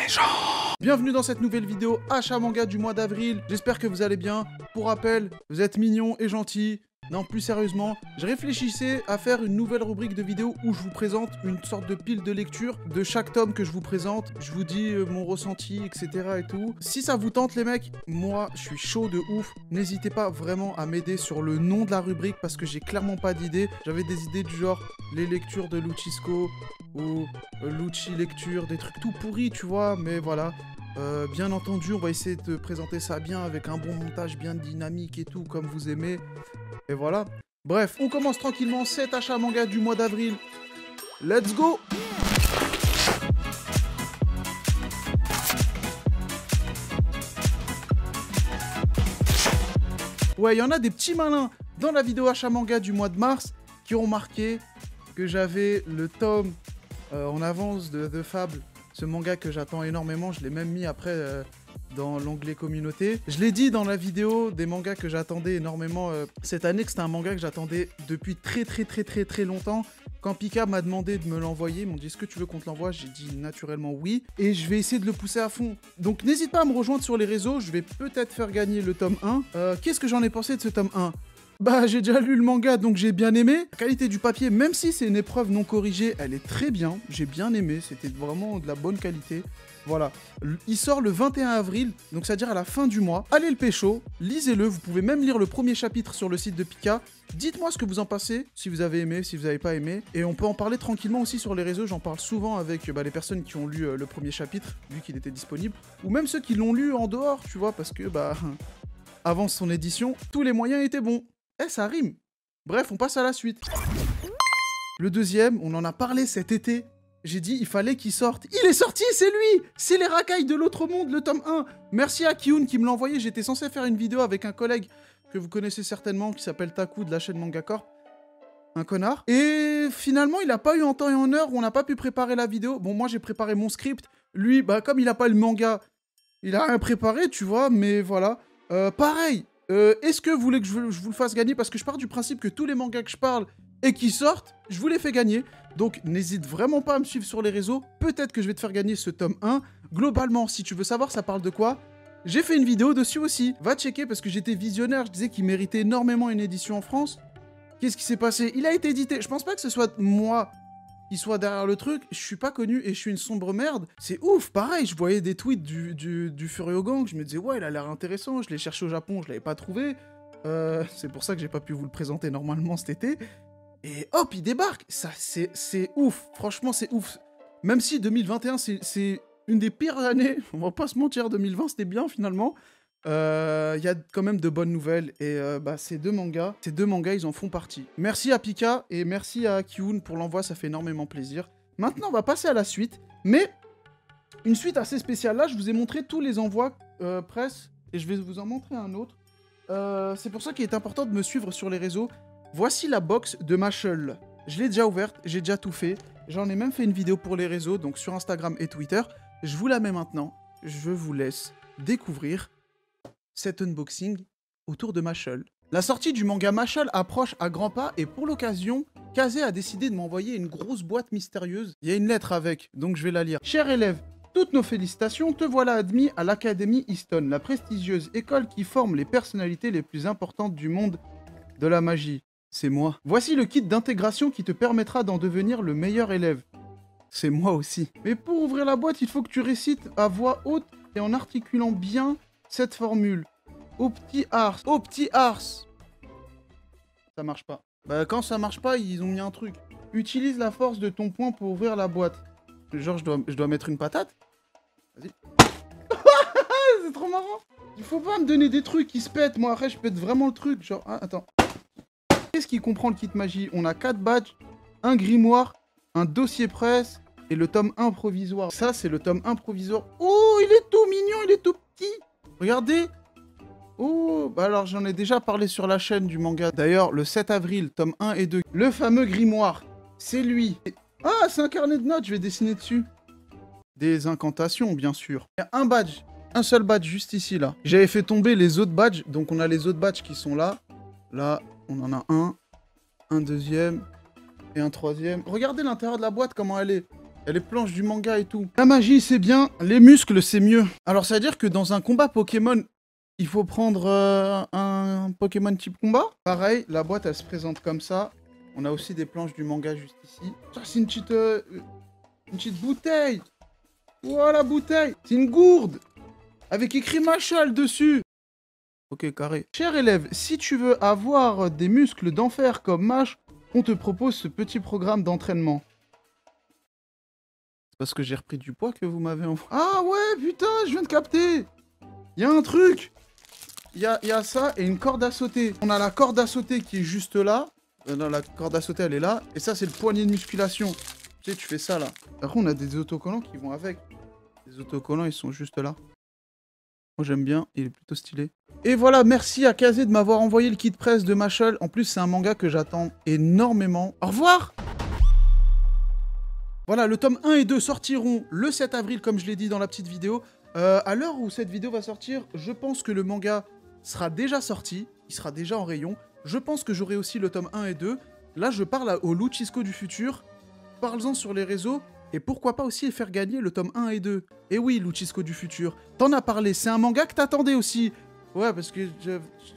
méchant. Bienvenue dans cette nouvelle vidéo achat manga du mois d'avril. J'espère que vous allez bien. Pour rappel, vous êtes mignons et gentils. Non, plus sérieusement, je réfléchissais à faire une nouvelle rubrique de vidéo où je vous présente une sorte de pile de lecture de chaque tome que je vous présente. Je vous dis mon ressenti, etc. et tout. Si ça vous tente les mecs, moi je suis chaud de ouf. N'hésitez pas vraiment à m'aider sur le nom de la rubrique parce que j'ai clairement pas d'idée. J'avais des idées du genre les lectures de Luchisco ou Lucci lecture, des trucs tout pourris, tu vois, mais voilà. Bien entendu, on va essayer de présenter ça bien avec un bon montage bien dynamique et tout, comme vous aimez. Et voilà. Bref, on commence tranquillement cet achat manga du mois d'avril. Let's go! Ouais, il y en a des petits malins dans la vidéo achat manga du mois de mars qui ont remarqué que j'avais le tome en avance de The Fable. Ce manga que j'attends énormément, je l'ai même mis après dans l'onglet communauté. Je l'ai dit dans la vidéo des mangas que j'attendais énormément cette année, que c'était un manga que j'attendais depuis très longtemps. Quand Pika m'a demandé de me l'envoyer, ils m'ont dit est-ce que tu veux qu'on te l'envoie? J'ai dit naturellement oui. Et je vais essayer de le pousser à fond. Donc n'hésite pas à me rejoindre sur les réseaux, je vais peut-être faire gagner le tome 1. Qu'est-ce que j'en ai pensé de ce tome 1? Bah, j'ai déjà lu le manga, donc j'ai bien aimé. La qualité du papier, même si c'est une épreuve non corrigée, elle est très bien. J'ai bien aimé, c'était vraiment de la bonne qualité. Voilà. Il sort le 21 avril, donc c'est-à-dire à la fin du mois. Allez le pécho, lisez-le. Vous pouvez même lire le premier chapitre sur le site de Pika. Dites-moi ce que vous en pensez, si vous avez aimé, si vous n'avez pas aimé. Et on peut en parler tranquillement aussi sur les réseaux. J'en parle souvent avec les personnes qui ont lu le premier chapitre, vu qu'il était disponible. Ou même ceux qui l'ont lu en dehors, tu vois, parce que, avant son édition, tous les moyens étaient bons. Eh, ça rime. Bref, on passe à la suite. Le deuxième, on en a parlé cet été. J'ai dit, il fallait qu'il sorte. Il est sorti, c'est lui! C'est les racailles de l'autre monde, le tome 1. Merci à Kiyun qui me l'a envoyé. J'étais censé faire une vidéo avec un collègue que vous connaissez certainement, qui s'appelle Taku, de la chaîne Manga Corp. Un connard. Et finalement, il n'a pas eu en temps et en heure où on n'a pas pu préparer la vidéo. Bon, moi, j'ai préparé mon script. Lui, comme il n'a pas le manga, il a rien préparé, tu vois, mais voilà. Pareil. Est-ce que vous voulez que je vous le fasse gagner? Parce que je pars du principe que tous les mangas que je parle et qui sortent, je vous les fais gagner. Donc n'hésite vraiment pas à me suivre sur les réseaux. Peut-être que je vais te faire gagner ce tome 1. Globalement, si tu veux savoir ça parle de quoi, j'ai fait une vidéo dessus aussi. Va checker parce que j'étais visionnaire. Je disais qu'il méritait énormément une édition en France. Qu'est-ce qui s'est passé? Il a été édité. Je pense pas que ce soit moi qui soit derrière le truc. Je suis pas connu et je suis une sombre merde. C'est ouf, pareil, je voyais des tweets du Furio Gang, je me disais ouais, il a l'air intéressant, je l'ai cherché au Japon, je l'avais pas trouvé. C'est pour ça que j'ai pas pu vous le présenter normalement cet été. Et hop, il débarque. Ça, c'est ouf, franchement c'est ouf. Même si 2021 c'est une des pires années, on va pas se mentir, 2020 c'était bien finalement. Il y a quand même de bonnes nouvelles et ces deux mangas, ils en font partie. Merci à Pika et merci à Kiyun pour l'envoi, ça fait énormément plaisir. Maintenant, on va passer à la suite, mais une suite assez spéciale. Là, je vous ai montré tous les envois presse et je vais vous en montrer un autre. C'est pour ça qu'il est important de me suivre sur les réseaux. Voici la box de Mashle. Je l'ai déjà ouverte, j'ai déjà tout fait. J'en ai même fait une vidéo pour les réseaux, donc sur Instagram et Twitter. Je vous la mets maintenant. Je vous laisse découvrir cet unboxing autour de Mashle. La sortie du manga Mashle approche à grands pas et pour l'occasion, Kazé a décidé de m'envoyer une grosse boîte mystérieuse. Il y a une lettre avec, donc je vais la lire. Cher élève, toutes nos félicitations, te voilà admis à l'Académie Easton, la prestigieuse école qui forme les personnalités les plus importantes du monde de la magie. C'est moi. Voici le kit d'intégration qui te permettra d'en devenir le meilleur élève. C'est moi aussi. Mais pour ouvrir la boîte, il faut que tu récites à voix haute et en articulant bien cette formule. Au petit ars. Au petit ars. Ça marche pas. Quand ça marche pas, ils ont mis un truc. Utilise la force de ton poing pour ouvrir la boîte. Genre, je dois mettre une patate? Vas-y. C'est trop marrant. Il faut pas me donner des trucs qui se pètent. Moi, après, je pète vraiment le truc. Genre, attends. Qu'est-ce qui comprend le kit magie? On a 4 badges, un grimoire, un dossier presse et le tome 1 provisoire. Ça, c'est le tome 1 provisoire. Oh, il est tout mignon, il est tout petit. Regardez. Oh, alors j'en ai déjà parlé sur la chaîne du manga. D'ailleurs, le 7 avril, tome 1 et 2. Le fameux grimoire, c'est lui. Ah, c'est un carnet de notes, je vais dessiner dessus. Des incantations, bien sûr. Il y a un badge, un seul badge juste ici, là. J'avais fait tomber les autres badges, donc on a les autres badges qui sont là. Là, on en a un deuxième et un troisième. Regardez l'intérieur de la boîte, comment elle est. Il y a les planches du manga et tout. La magie, c'est bien. Les muscles, c'est mieux. Alors, ça veut dire que dans un combat Pokémon, il faut prendre un Pokémon type combat. Pareil, la boîte, elle se présente comme ça. On a aussi des planches du manga juste ici. Ça, c'est une petite bouteille. Voilà, bouteille. C'est une gourde. Avec écrit Machal dessus. Ok, carré. Cher élève, si tu veux avoir des muscles d'enfer comme Mash, on te propose ce petit programme d'entraînement. C'est parce que j'ai repris du poids que vous m'avez envoyé. Ah ouais, putain, je viens de capter. Il y a un truc. Il y a ça et une corde à sauter. On a la corde à sauter qui est juste là. Non, la corde à sauter, elle est là. Et ça, c'est le poignet de musculation. Tu sais, tu fais ça, là. Après, on a des autocollants qui vont avec. Les autocollants, ils sont juste là. Moi, j'aime bien. Il est plutôt stylé. Et voilà, merci à Kazé de m'avoir envoyé le kit presse de Machal. En plus, c'est un manga que j'attends énormément. Au revoir! Voilà, le tome 1 et 2 sortiront le 7 avril, comme je l'ai dit dans la petite vidéo. À l'heure où cette vidéo va sortir, je pense que le manga sera déjà sorti. Il sera déjà en rayon. Je pense que j'aurai aussi le tome 1 et 2. Là, je parle au Luchisco du futur. Parle-en sur les réseaux. Et pourquoi pas aussi faire gagner le tome 1 et 2. Et oui, Luchisco du futur. T'en as parlé, c'est un manga que t'attendais aussi. Ouais, parce que...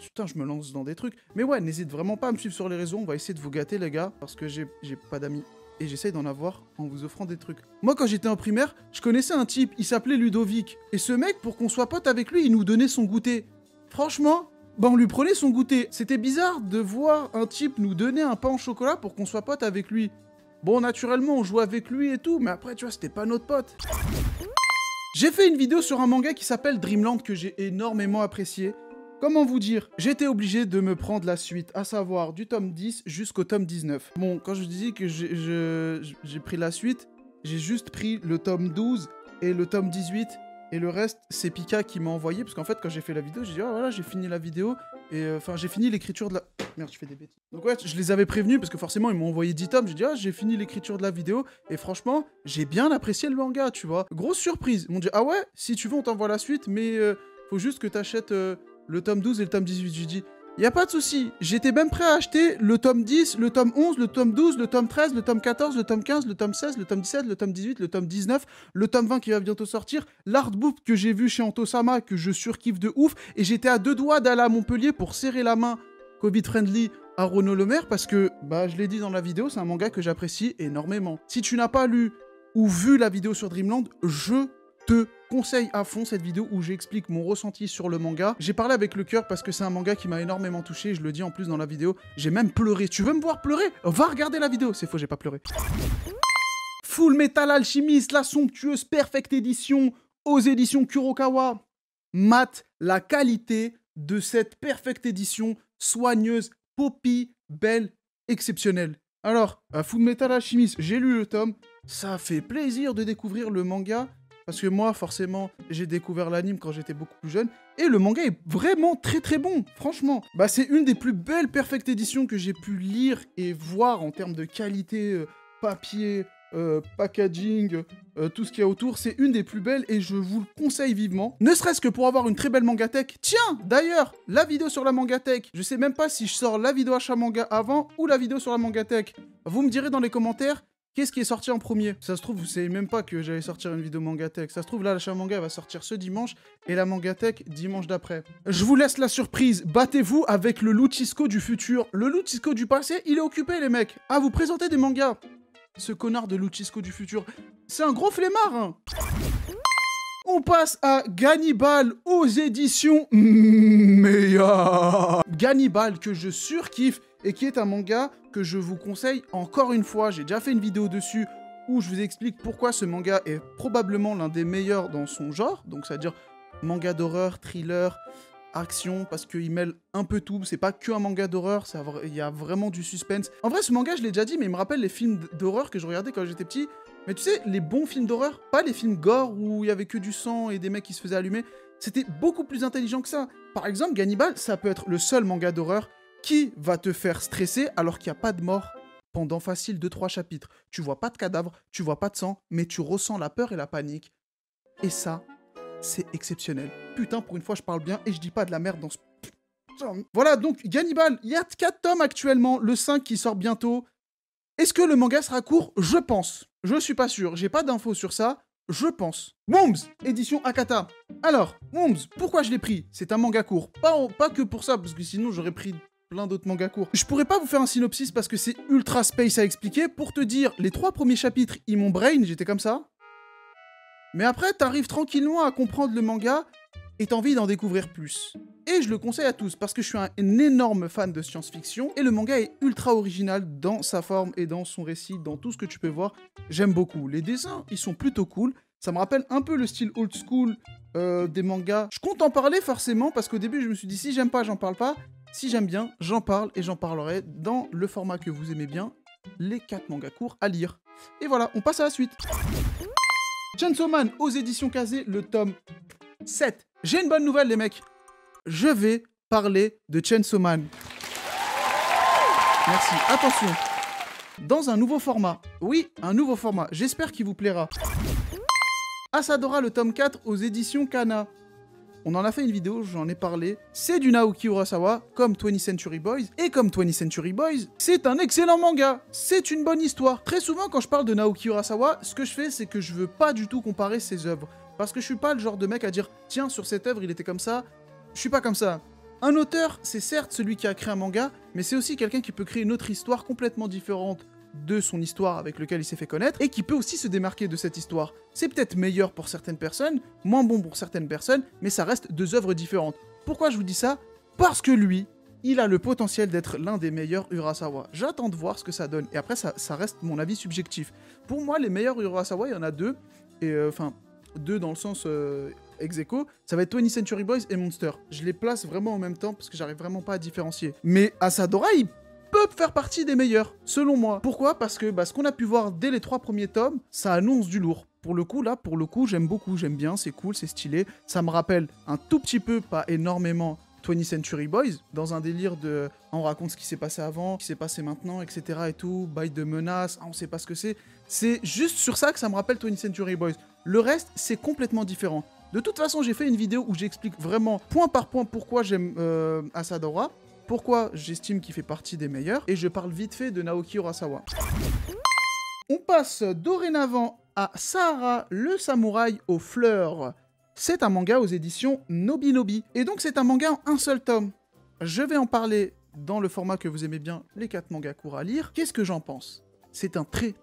Putain, je me lance dans des trucs. Mais ouais, n'hésite vraiment pas à me suivre sur les réseaux. On va essayer de vous gâter, les gars. Parce que j'ai pas d'amis. Et j'essaye d'en avoir en vous offrant des trucs. Moi, quand j'étais en primaire, je connaissais un type. Il s'appelait Ludovic. Et ce mec, pour qu'on soit pote avec lui, il nous donnait son goûter. Franchement... Bah on lui prenait son goûter. C'était bizarre de voir un type nous donner un pain au chocolat pour qu'on soit pote avec lui. Bon, naturellement, on jouait avec lui et tout, mais après, tu vois, c'était pas notre pote. J'ai fait une vidéo sur un manga qui s'appelle Dreamland que j'ai énormément apprécié. Comment vous dire? J'étais obligé de me prendre la suite, à savoir du tome 10 jusqu'au tome 19. Bon, quand je dis que j'ai pris la suite, j'ai juste pris le tome 12 et le tome 18. Et le reste, c'est Pika qui m'a envoyé, parce qu'en fait, quand j'ai fait la vidéo, j'ai dit, oh voilà, j'ai fini la vidéo, et enfin, j'ai fini l'écriture de la... Merde, je fais des bêtises. Donc ouais, je les avais prévenus, parce que forcément, ils m'ont envoyé 10 tomes, j'ai dit, ah, j'ai fini l'écriture de la vidéo, et franchement, j'ai bien apprécié le manga, tu vois. Grosse surprise, ils m'ont dit, ah ouais, si tu veux, on t'envoie la suite, mais faut juste que t'achètes le tome 12 et le tome 18. J'ai dit, y a pas de souci, j'étais même prêt à acheter le tome 10, le tome 11, le tome 12, le tome 13, le tome 14, le tome 15, le tome 16, le tome 17, le tome 18, le tome 19, le tome 20 qui va bientôt sortir, l'artbook que j'ai vu chez Antosama, que je surkiffe de ouf, et j'étais à 2 doigts d'aller à Montpellier pour serrer la main Covid-friendly à Renaud Lemaire, parce que, bah, je l'ai dit dans la vidéo, c'est un manga que j'apprécie énormément. Si tu n'as pas lu ou vu la vidéo sur Dreamland, je te conseille à fond cette vidéo où j'explique mon ressenti sur le manga. J'ai parlé avec le cœur parce que c'est un manga qui m'a énormément touché, je le dis en plus dans la vidéo. J'ai même pleuré. Tu veux me voir pleurer? Va regarder la vidéo. C'est faux, j'ai pas pleuré. Full Metal Alchemist, la somptueuse Perfect Edition aux éditions Kurokawa. Mate la qualité de cette Perfect Edition soigneuse, poppy, belle, exceptionnelle. Alors, à Full Metal Alchemist, j'ai lu le tome. Ça fait plaisir de découvrir le manga. Parce que moi, forcément, j'ai découvert l'anime quand j'étais beaucoup plus jeune. Et le manga est vraiment très très bon, franchement. Bah, c'est une des plus belles Perfect Editions que j'ai pu lire et voir en termes de qualité, papier, packaging, tout ce qu'il y a autour. C'est une des plus belles et je vous le conseille vivement. Ne serait-ce que pour avoir une très belle mangatech. Tiens, d'ailleurs, la vidéo sur la mangatech. Je sais même pas si je sors la vidéo achat manga avant ou la vidéo sur la mangatech. Vous me direz dans les commentaires. Qu'est-ce qui est sorti en premier? Ça se trouve, vous savez même pas que j'allais sortir une vidéo Mangatech. Ça se trouve, là, l'achat manga va sortir ce dimanche et la Mangatech dimanche d'après. Je vous laisse la surprise. Battez-vous avec le Luchisco du futur. Le Luchisco du passé, il est occupé, les mecs, à vous présenter des mangas. Ce connard de Luchisco du futur, c'est un gros flemmard, hein. On passe à Gannibal aux éditions Meia. Gannibal que je surkiffe et qui est un manga que je vous conseille encore une fois. J'ai déjà fait une vidéo dessus où je vous explique pourquoi ce manga est probablement l'un des meilleurs dans son genre. Donc, c'est-à-dire manga d'horreur, thriller, action, parce qu'il mêle un peu tout. C'est pas que un manga d'horreur, il y a vraiment du suspense. En vrai, ce manga, je l'ai déjà dit, mais il me rappelle les films d'horreur que je regardais quand j'étais petit. Mais tu sais, les bons films d'horreur, pas les films gore où il y avait que du sang et des mecs qui se faisaient allumer. C'était beaucoup plus intelligent que ça. Par exemple, Gannibal, ça peut être le seul manga d'horreur qui va te faire stresser alors qu'il n'y a pas de mort pendant facile 2-3 chapitres. Tu vois pas de cadavre, tu vois pas de sang, mais tu ressens la peur et la panique. Et ça, c'est exceptionnel. Putain, pour une fois, je parle bien et je dis pas de la merde dans ce... Voilà, donc, Gannibal, il y a 4 tomes actuellement, le 5 qui sort bientôt. Est-ce que le manga sera court? Je pense. Je suis pas sûr, j'ai pas d'infos sur ça. Je pense. Wombs, édition Akata. Alors, Wombs, pourquoi je l'ai pris? C'est un manga court. Pas que pour ça, parce que sinon j'aurais pris plein d'autres mangas courts. Je pourrais pas vous faire un synopsis parce que c'est ultra space à expliquer. Pour te dire, les 3 premiers chapitres, ils m'ont brain, j'étais comme ça. Mais après, t'arrives tranquillement à comprendre le manga et t'as envie d'en découvrir plus. Et je le conseille à tous parce que je suis un énorme fan de science-fiction et le manga est ultra original dans sa forme et dans son récit, dans tout ce que tu peux voir. J'aime beaucoup. Les dessins, ils sont plutôt cool. Ça me rappelle un peu le style old school des mangas. Je compte en parler forcément parce qu'au début, je me suis dit si j'aime pas, j'en parle pas. Si j'aime bien, j'en parle et j'en parlerai dans le format que vous aimez bien, les 4 mangas courts à lire. Et voilà, on passe à la suite. Chainsaw Man aux éditions Kazé, le tome 7. J'ai une bonne nouvelle les mecs. Je vais parler de Chainsaw Man. Merci, attention. Dans un nouveau format. Oui, un nouveau format. J'espère qu'il vous plaira. Asadora, le tome 4 aux éditions Kana. On en a fait une vidéo, j'en ai parlé. C'est du Naoki Urasawa, comme 20th Century Boys. Et comme 20th Century Boys, c'est un excellent manga. C'est une bonne histoire. Très souvent, quand je parle de Naoki Urasawa, ce que je fais, c'est que je veux pas du tout comparer ses œuvres. Parce que je suis pas le genre de mec à dire « Tiens, sur cette œuvre, il était comme ça. » Je suis pas comme ça. Un auteur, c'est certes celui qui a créé un manga, mais c'est aussi quelqu'un qui peut créer une autre histoire complètement différente de son histoire avec lequel il s'est fait connaître, et qui peut aussi se démarquer de cette histoire. C'est peut-être meilleur pour certaines personnes, moins bon pour certaines personnes, mais ça reste 2 œuvres différentes. Pourquoi je vous dis ça? Parce que lui, il a le potentiel d'être l'un des meilleurs Urasawa. J'attends de voir ce que ça donne, et après ça reste mon avis subjectif. Pour moi, les meilleurs Urasawa, il y en a 2, et enfin, 2 dans le sens ex-aequo, ça va être 20th Century Boys et Monster. Je les place vraiment en même temps, parce que j'arrive vraiment pas à différencier. Mais Asadora, il peut faire partie des meilleurs, selon moi. Pourquoi? Parce que ce qu'on a pu voir dès les 3 premiers tomes, ça annonce du lourd. Pour le coup, j'aime beaucoup, j'aime bien, c'est cool, c'est stylé. Ça me rappelle un tout petit peu, pas énormément, 20th Century Boys, dans un délire de... On raconte ce qui s'est passé avant, ce qui s'est passé maintenant, etc. et tout, bail de menaces, on sait pas ce que c'est. C'est juste sur ça que ça me rappelle 20th Century Boys. Le reste, c'est complètement différent. De toute façon, j'ai fait une vidéo où j'explique vraiment, point par point, pourquoi j'aime Asadora, pourquoi j'estime qu'il fait partie des meilleurs, et je parle vite fait de Naoki Urasawa. On passe dorénavant à Sahara, le samouraï aux fleurs. C'est un manga aux éditions Nobinobi. Et donc c'est un manga en un seul tome. Je vais en parler dans le format que vous aimez bien, les 4 mangas courts à lire. Qu'est-ce que j'en pense? C'est un très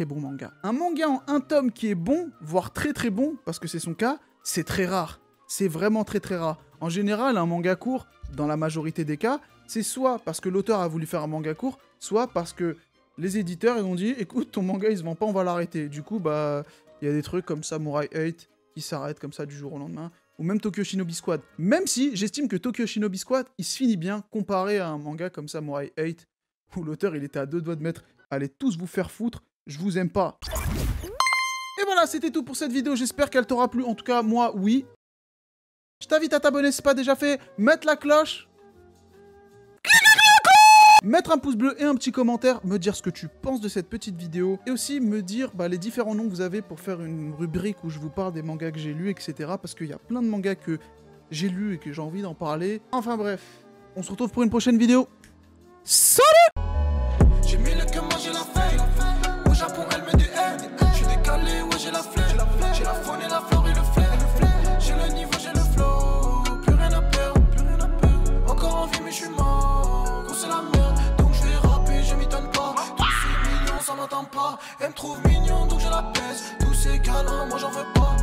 bon manga. Un manga en un tome qui est bon, voire très bon, parce que c'est son cas, c'est très rare. C'est vraiment très rare. En général, un manga court, dans la majorité des cas, c'est soit parce que l'auteur a voulu faire un manga court, soit parce que les éditeurs ils ont dit « Écoute, ton manga il se vend pas, on va l'arrêter ». Du coup, il y a des trucs comme Samurai 8 qui s'arrêtent comme ça du jour au lendemain, ou même Tokyo Shinobi Squad. Même si j'estime que Tokyo Shinobi Squad, il se finit bien comparé à un manga comme Samurai 8, où l'auteur il était à 2 doigts de mettre « Allez tous vous faire foutre, je vous aime pas ». Et voilà, c'était tout pour cette vidéo, j'espère qu'elle t'aura plu. En tout cas, moi, oui. Je t'invite à t'abonner si ce n'est pas déjà fait, mettre la cloche, mettre un pouce bleu et un petit commentaire, me dire ce que tu penses de cette petite vidéo, et aussi me dire les différents noms que vous avez pour faire une rubrique où je vous parle des mangas que j'ai lus, etc. Parce qu'il y a plein de mangas que j'ai lus et que j'ai envie d'en parler. Enfin bref, on se retrouve pour une prochaine vidéo. Salut! J'ai mis le cœur, moi j'ai la feuille. Au Japon, elle met des aides. Je suis décalé, ouais, j'ai la flemme. J'ai la faune et la flore et le flair. J'ai le niveau, j'ai le flow. Plus rien à perdre, Encore en vie, mais je suis mort. Gros, c'est la merde, donc je vais rapper, je m'étonne pas. Tous ces millions, ça m'entend pas. Elle me trouve mignon, donc je la baisse. Tous ces câlins, moi j'en veux pas.